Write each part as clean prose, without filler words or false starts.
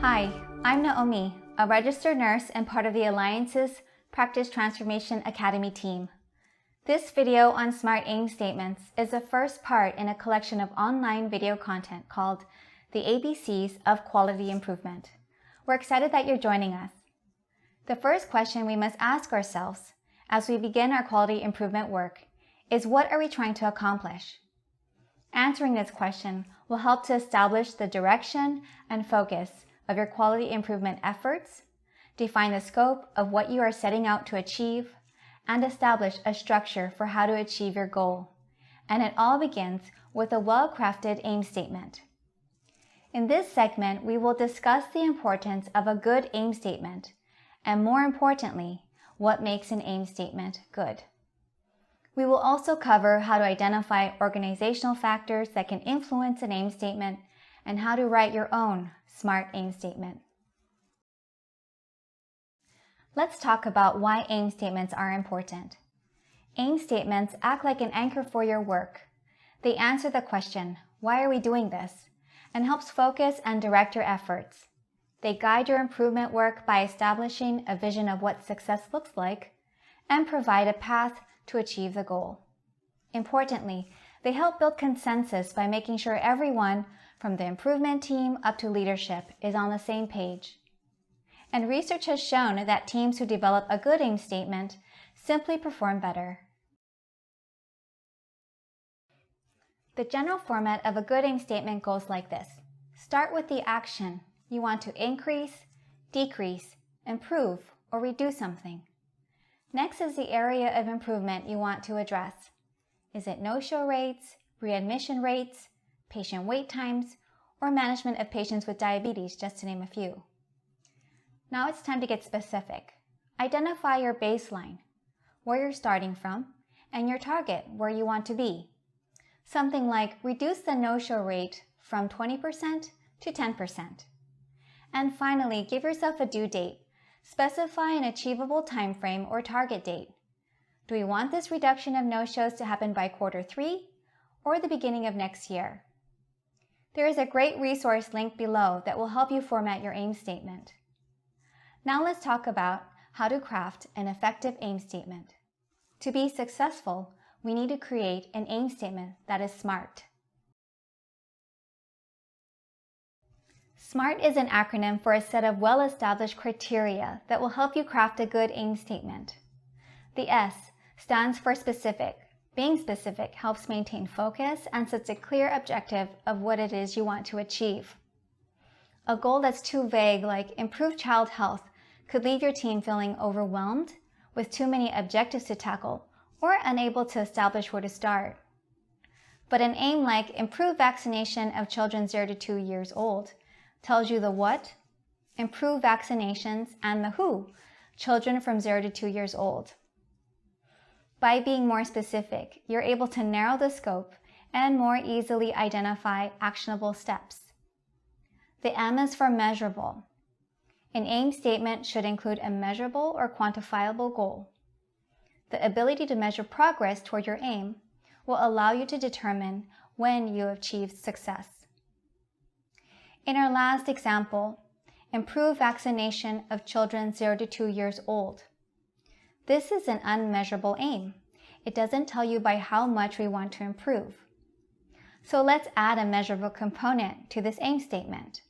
Hi, I'm Naomi, a registered nurse and part of the Alliance's Practice Transformation Academy team. This video on SMART aim statements is the first part in a collection of online video content called The ABCs of Quality Improvement. We're excited that you're joining us. The first question we must ask ourselves as we begin our quality improvement work is, what are we trying to accomplish? Answering this question will help to establish the direction and focus of your quality improvement efforts, define the scope of what you are setting out to achieve, and establish a structure for how to achieve your goal. And it all begins with a well-crafted aim statement. In this segment, we will discuss the importance of a good aim statement, and more importantly, what makes an aim statement good. We will also cover how to identify organizational factors that can influence an aim statement and how to write your own SMART aim statement. Let's talk about why aim statements are important. Aim statements act like an anchor for your work. They answer the question, why are we doing this? And helps focus and direct your efforts. They guide your improvement work by establishing a vision of what success looks like and provide a path to achieve the goal. Importantly, they help build consensus by making sure everyone, from the improvement team up to leadership, is on the same page. And research has shown that teams who develop a good aim statement simply perform better. The general format of a good aim statement goes like this. Start with the action. You want to increase, decrease, improve, or reduce something. Next is the area of improvement you want to address. Is it no-show rates, readmission rates, patient wait times, or management of patients with diabetes, just to name a few? Now it's time to get specific. Identify your baseline, where you're starting from, and your target, where you want to be. Something like reduce the no-show rate from 20% to 10%. And finally, give yourself a due date. Specify an achievable time frame or target date. Do we want this reduction of no-shows to happen by Q3 or the beginning of next year? There is a great resource linked below that will help you format your aim statement. Now let's talk about how to craft an effective aim statement. To be successful, we need to create an aim statement that is SMART. SMART is an acronym for a set of well-established criteria that will help you craft a good aim statement. The S stands for specific. Being specific helps maintain focus and sets a clear objective of what it is you want to achieve. A goal that's too vague, like improve child health, could leave your team feeling overwhelmed with too many objectives to tackle or unable to establish where to start. But an aim like improve vaccination of children 0 to 2 years old tells you the what, improve vaccinations, and the who, children from 0 to 2 years old. By being more specific, you're able to narrow the scope and more easily identify actionable steps. The M is for measurable. An aim statement should include a measurable or quantifiable goal. The ability to measure progress toward your aim will allow you to determine when you achieved success. In our last example, improve vaccination of children 0 to 2 years old. This is an unmeasurable aim. It doesn't tell you by how much we want to improve. So let's add a measurable component to this aim statement.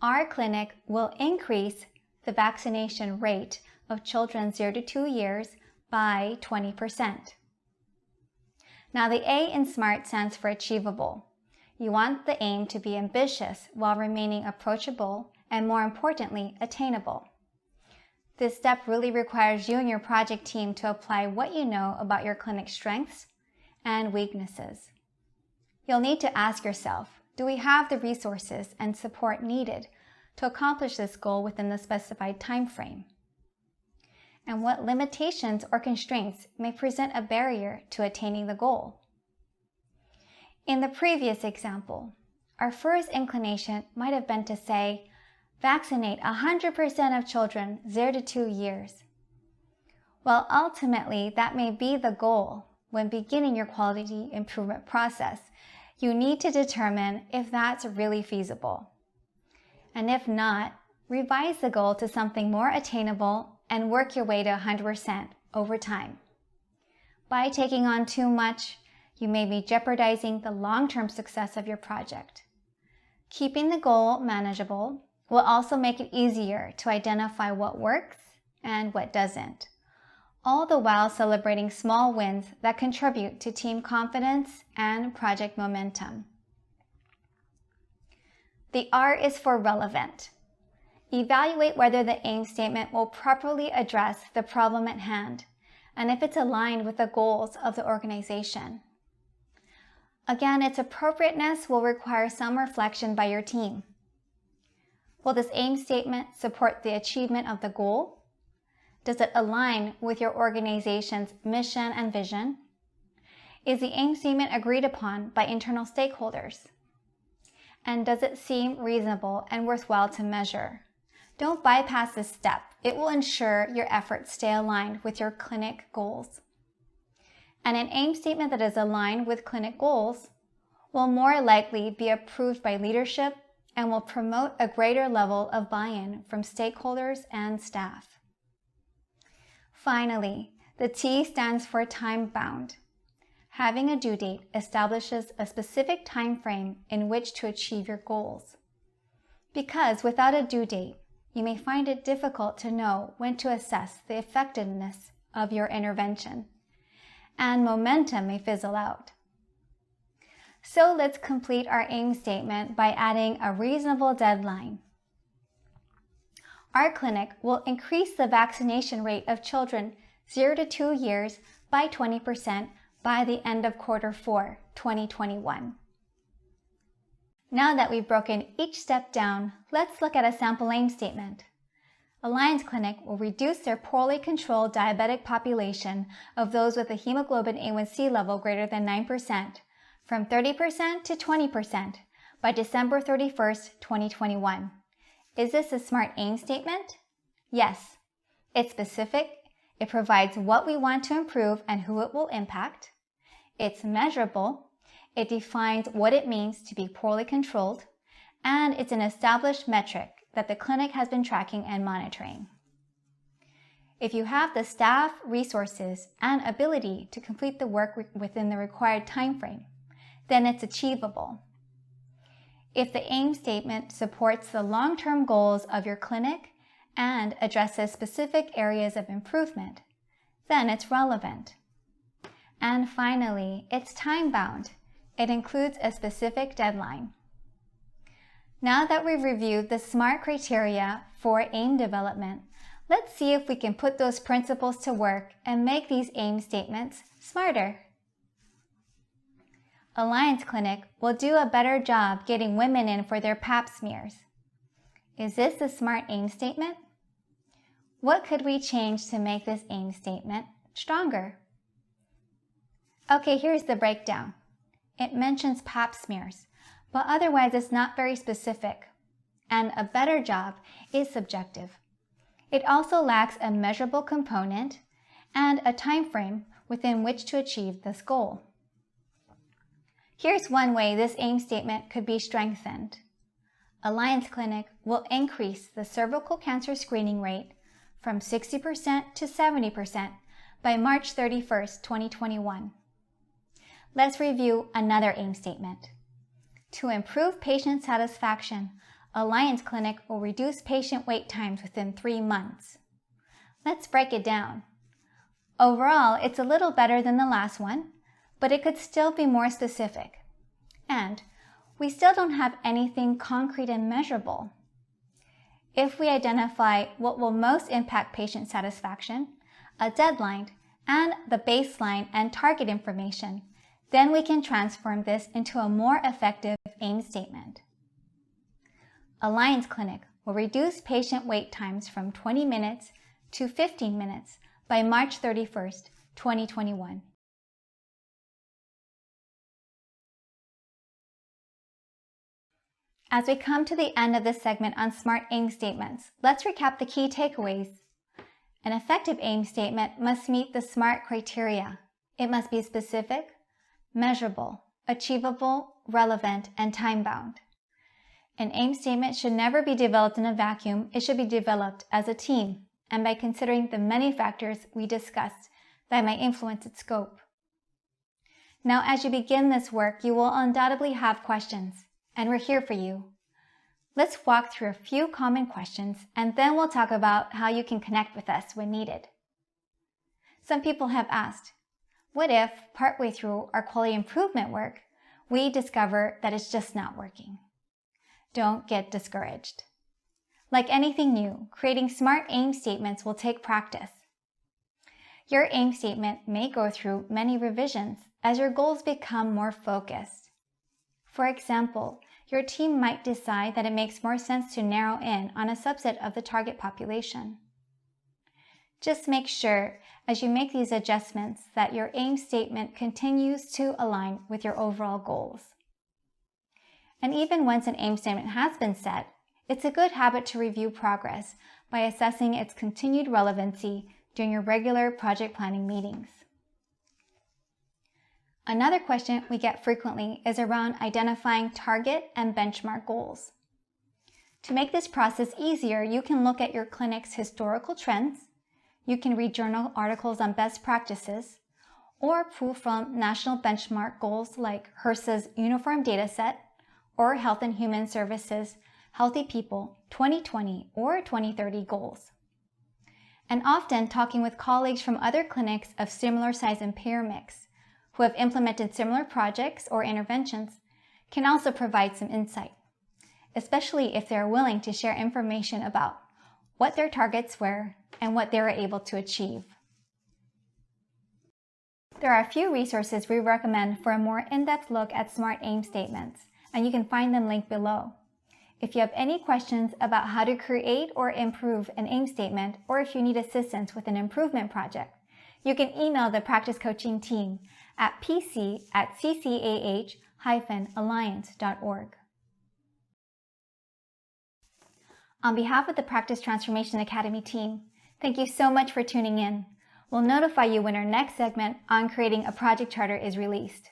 Our clinic will increase the vaccination rate of children 0 to 2 years by 20%. Now the A in SMART stands for achievable. You want the aim to be ambitious while remaining approachable and, more importantly, attainable. This step really requires you and your project team to apply what you know about your clinic's strengths and weaknesses. You'll need to ask yourself, do we have the resources and support needed to accomplish this goal within the specified time frame? And what limitations or constraints may present a barrier to attaining the goal? In the previous example, our first inclination might have been to say, vaccinate 100% of children 0 to 2 years. Well, ultimately, that may be the goal when beginning your quality improvement process. You need to determine if that's really feasible. And if not, revise the goal to something more attainable and work your way to 100% over time. By taking on too much, you may be jeopardizing the long-term success of your project. Keeping the goal manageable will also make it easier to identify what works and what doesn't, all the while celebrating small wins that contribute to team confidence and project momentum. The R is for relevant. Evaluate whether the aim statement will properly address the problem at hand and if it's aligned with the goals of the organization. Again, its appropriateness will require some reflection by your team. Will this aim statement support the achievement of the goal? Does it align with your organization's mission and vision? Is the aim statement agreed upon by internal stakeholders? And does it seem reasonable and worthwhile to measure? Don't bypass this step. It will ensure your efforts stay aligned with your clinic goals. And an aim statement that is aligned with clinic goals will more likely be approved by leadership and will promote a greater level of buy-in from stakeholders and staff. Finally, the T stands for time-bound. Having a due date establishes a specific time frame in which to achieve your goals. Because without a due date, you may find it difficult to know when to assess the effectiveness of your intervention, and momentum may fizzle out. So let's complete our aim statement by adding a reasonable deadline. Our clinic will increase the vaccination rate of children 0 to 2 years by 20% by the end of Q4 2021. Now that we've broken each step down, let's look at a sample aim statement. Alliance Clinic will reduce their poorly controlled diabetic population of those with a hemoglobin A1C level greater than 9% from 30% to 20% by December 31st, 2021. Is this a smart aim statement? Yes. It's specific, it provides what we want to improve and who it will impact. It's measurable, it defines what it means to be poorly controlled, and it's an established metric that the clinic has been tracking and monitoring. If you have the staff, resources, and ability to complete the work within the required time frame, then it's achievable. If the aim statement supports the long-term goals of your clinic and addresses specific areas of improvement, then it's relevant. And finally, it's time-bound. It includes a specific deadline. Now that we've reviewed the SMART criteria for aim development, let's see if we can put those principles to work and make these aim statements smarter. Alliance Clinic will do a better job getting women in for their pap smears. Is this a SMART aim statement? What could we change to make this aim statement stronger? Okay, here's the breakdown. It mentions pap smears, but otherwise it's not very specific, and a better job is subjective. It also lacks a measurable component and a time frame within which to achieve this goal. Here's one way this aim statement could be strengthened. Alliance Clinic will increase the cervical cancer screening rate from 60% to 70% by March 31st, 2021. Let's review another aim statement. To improve patient satisfaction, Alliance Clinic will reduce patient wait times within 3 months. Let's break it down. Overall, it's a little better than the last one, but it could still be more specific. And we still don't have anything concrete and measurable. If we identify what will most impact patient satisfaction, a deadline, and the baseline and target information, then we can transform this into a more effective aim statement. Alliance Clinic will reduce patient wait times from 20 minutes to 15 minutes by March 31st, 2021. As we come to the end of this segment on SMART aim statements, let's recap the key takeaways. An effective aim statement must meet the SMART criteria. It must be specific, measurable, achievable, relevant, and time-bound. An aim statement should never be developed in a vacuum. It should be developed as a team and by considering the many factors we discussed that may influence its scope. Now, as you begin this work, you will undoubtedly have questions, and we're here for you. Let's walk through a few common questions, and then we'll talk about how you can connect with us when needed. Some people have asked, what if, partway through our quality improvement work, we discover that it's just not working? Don't get discouraged. Like anything new, creating smart aim statements will take practice. Your aim statement may go through many revisions as your goals become more focused. For example, your team might decide that it makes more sense to narrow in on a subset of the target population. Just make sure, as you make these adjustments, that your aim statement continues to align with your overall goals. And even once an aim statement has been set, it's a good habit to review progress by assessing its continued relevancy during your regular project planning meetings. Another question we get frequently is around identifying target and benchmark goals. To make this process easier, you can look at your clinic's historical trends, you can read journal articles on best practices, or pull from national benchmark goals like HRSA's Uniform Dataset or Health and Human Services Healthy People 2020 or 2030 goals. And often talking with colleagues from other clinics of similar size and payer mix who have implemented similar projects or interventions can also provide some insight, especially if they're willing to share information about what their targets were and what they were able to achieve. There are a few resources we recommend for a more in-depth look at SMART aim statements, and you can find them linked below. If you have any questions about how to create or improve an aim statement, or if you need assistance with an improvement project, you can email the practice coaching team at pc@ccah-alliance.org. On behalf of the Practice Transformation Academy team, thank you so much for tuning in. We'll notify you when our next segment on creating a project charter is released.